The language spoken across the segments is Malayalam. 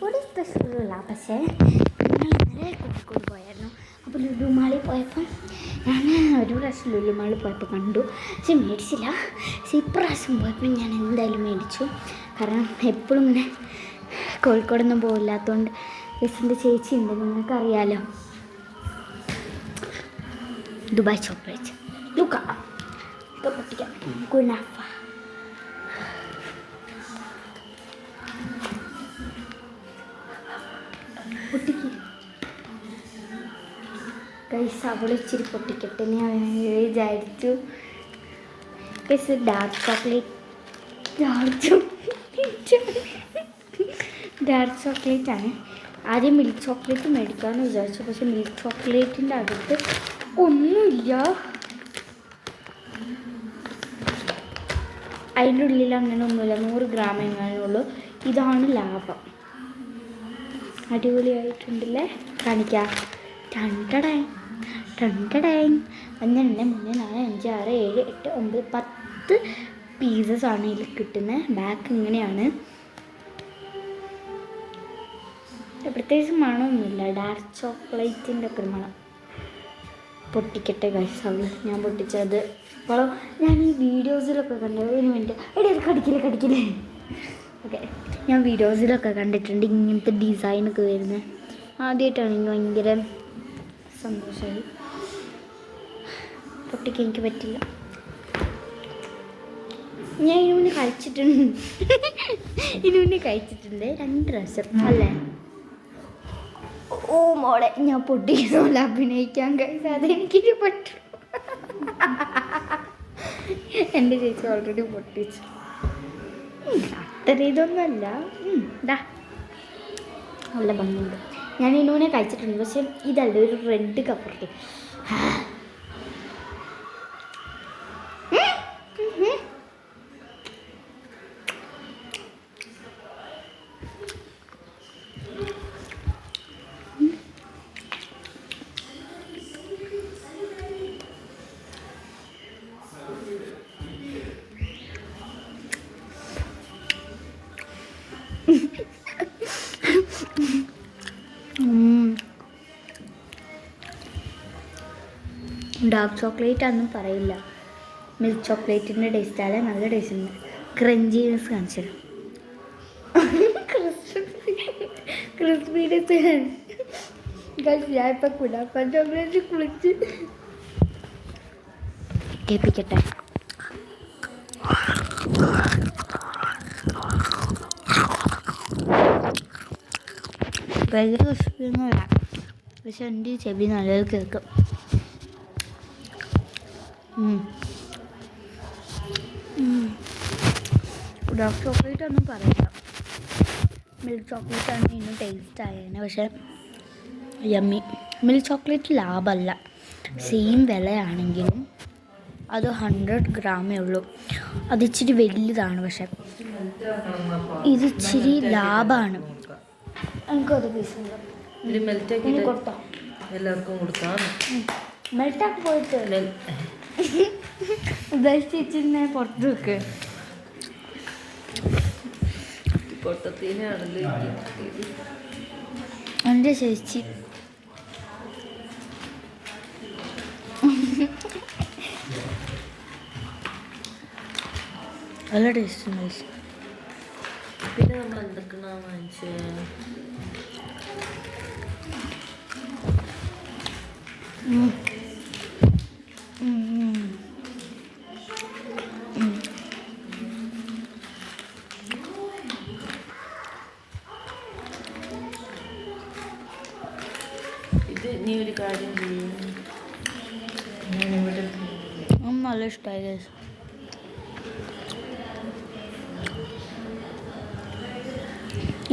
കോഴിക്കോട് സ്പെഷ്യലല്ല, പക്ഷേ ഞങ്ങൾ ഇന്നലെ കോഴിക്കോട് പോയായിരുന്നു. അപ്പോൾ ലുലു മാളിൽ പോയപ്പം ഞാൻ ഒരു പ്രാവശ്യം ലുലു മാളിൽ പോയപ്പോൾ കണ്ടു, പക്ഷെ മേടിച്ചില്ല. പക്ഷെ ഇപ്രാവശ്യം പോയപ്പോൾ ഞാൻ എന്തായാലും മേടിച്ചു. കാരണം എപ്പോഴും ഇങ്ങനെ കോഴിക്കോടൊന്നും പോകില്ലാത്തതുകൊണ്ട് ബസ്സിൻ്റെ ചേച്ചി ഉണ്ട്, നിങ്ങൾക്കറിയാലോ, ദുബായ് ചോക്ലേറ്റ് ലുക്ക ഒക്കെ പൊട്ടിക്കാം. കുനാഫ പൊട്ടിക്ക് ഗൈസ്, അവൾ ഇച്ചിരി പൊട്ടിക്കട്ടെ ഞാൻ വിചാരിച്ചു. ഗൈസ് ഡാർക്ക് ചോക്ലേറ്റ് ആണ്. ആദ്യം മിൽക്ക് ചോക്ലേറ്റ് മേടിക്കാമെന്ന് വിചാരിച്ചു, പക്ഷെ മിൽക്ക് ചോക്ലേറ്റിൻ്റെ അകത്ത് ഒന്നുമില്ല. അതിൻ്റെ ഉള്ളിൽ അങ്ങനെ ഒന്നുമില്ല, 100 ഗ്രാം എങ്ങാനുള്ളൂ. ഇതാണ് ലാഭം. അടിപൊളിയായിട്ടുണ്ടല്ലേ, കാണിക്കാം. 2 1 2 3 4 5 6 7 8 9 10 പീസസ് ആണ് ഇതിൽ കിട്ടുന്നത്. ബാക്ക് ഇങ്ങനെയാണ്. പ്രത്യേകിച്ച് മണമൊന്നുമില്ല, ഡാർക്ക് ചോക്ലേറ്റിൻ്റെ ഒക്കെ ഒരു മണം. പൊട്ടിക്കട്ടെ ഗൈസ്, ഞാൻ പൊട്ടിച്ചത്. അപ്പോൾ ഞാൻ ഈ വീഡിയോസിലൊക്കെ കണ്ടു. ഒരു മിനിറ്റ്, എടി അത് കടിക്കില്ലേ. ഓക്കെ, ഞാൻ വീഡിയോസിലൊക്കെ കണ്ടിട്ടുണ്ട് ഇങ്ങനത്തെ ഡിസൈനൊക്കെ വരുന്നത്. ആദ്യമായിട്ടാണ് എനിക്ക് ഭയങ്കര സന്തോഷമായി. പൊട്ടിക്ക് എനിക്ക് പറ്റില്ല. ഞാൻ ഇതിനു മുന്നേ കഴിച്ചിട്ടുണ്ട് 2 പ്രാവശ്യം അല്ലേ. ഓ മോളെ, ഞാൻ പൊട്ടിക്കുന്നോല അഭിനയിക്കാൻ കഴിച്ച അതെനിക്ക് പറ്റും. എൻ്റെ ചേച്ചി ഓൾറെഡി പൊട്ടിച്ചു. അത്ര ഇതൊന്നുമല്ല, നല്ല ഭംഗിയുണ്ട്. ഞാൻ ഇതിനു കഴിച്ചിട്ടുണ്ട്, പക്ഷെ ഇതല്ല, ഒരു റെഡ് കപ്പർട്ടി. ഡാർക്ക് ചോക്ലേറ്റ് ഒന്നും പറയില്ല, മിൽക്ക് ചോക്ലേറ്റിൻ്റെ ടേസ്റ്റാണ്. നല്ല ടേസ്റ്റ് ഉണ്ട്. ക്രഞ്ചിനെസ് കാണിച്ചു ക്രിസ്പീനെസ്. ഞാൻ ഇപ്പം കുനാഫ ചോക്ലേറ്റ് കുളിച്ച് കേൾപ്പിക്കട്ടെ. ഭയങ്കര ക്രിസ്പിയൊന്നുമില്ല, പക്ഷെ എൻ്റെ ചെവി നല്ലത് കേൾക്കും. ഡാർക്ക് ചോക്ലേറ്റ് ഒന്നും പറയില്ല, മിൽക്ക് ചോക്ലേറ്റാണ് ഇന്നും ടേസ്റ്റ് ആയതിന്. പക്ഷേ യമ്മി. മിൽക്ക് ചോക്ലേറ്റ് ലാഭമല്ല, സെയിം വിലയാണെങ്കിലും അത് 100 ഗ്രാമേ ഉള്ളൂ. അതിച്ചിരി വലുതാണ്, പക്ഷെ ഇതിച്ചിരി ലാഭമാണ്. എനിക്കത് പീസുണ്ട്, കൊടുത്തോ എല്ലാവർക്കും കൊടുക്കാം. മെൽറ്റാക്കി പോയിട്ട് ഉദ്ദേശിച്ചിനെ പുറത്ത് വെക്ക്. എൻ്റെ ചേച്ചി നല്ല ടേസ്റ്റ് ഉണ്ട്. പിന്നെ നമ്മൾ എന്തൊക്കെയാണ് വാങ്ങിച്ചത്? ഇത് നീ ഒരു കാര്യം ചെയ്യും, ഞാനിവിടെ നല്ല ഇഷ്ടമായി.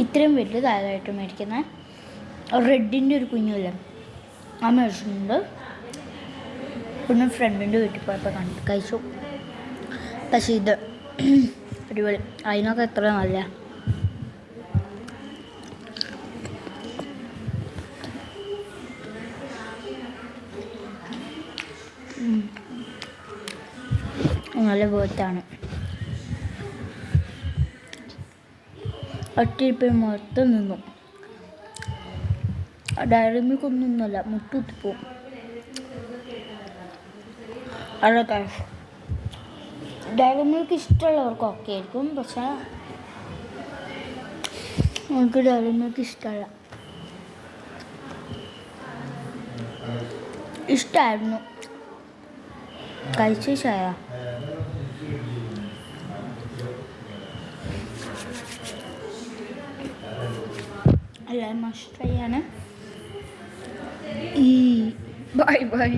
ഇത്രയും വലുതായിട്ട് മേടിക്കുന്ന റെഡിൻ്റെ ഒരു കുഞ്ഞില്ല ആ മേടിച്ചിട്ടുണ്ട്. പിന്നെ ഫ്രണ്ടിൻ്റെ വീട്ടിൽ പോയപ്പോൾ കഴിച്ചു. പക്ഷേ ഇത് അടിപൊളി, അതിനൊക്കെ എത്ര നല്ല. നല്ല ബോത്താണ്. ഒറ്റയിരിപ്പ് മൊത്തം നിന്നു. ഡയറി മിൽക്ക് ഒന്നൊന്നുമല്ല, മുട്ടുകുത്തിപ്പോവും. അല്ല ഗൈസ്, ഡയറി മിൽക്ക് ഇഷ്ടമുള്ളവർക്ക് ഓക്കെ ആയിരിക്കും, പക്ഷേ എനിക്ക് ഡയറി മിൽക്ക് ഇഷ്ടമല്ല. ഇഷ്ടമായിരുന്നു, കഴിച്ച ചായ. എല്ലാവരും മസ്റ്റ് ട്രൈ ആണ്. Bye bye.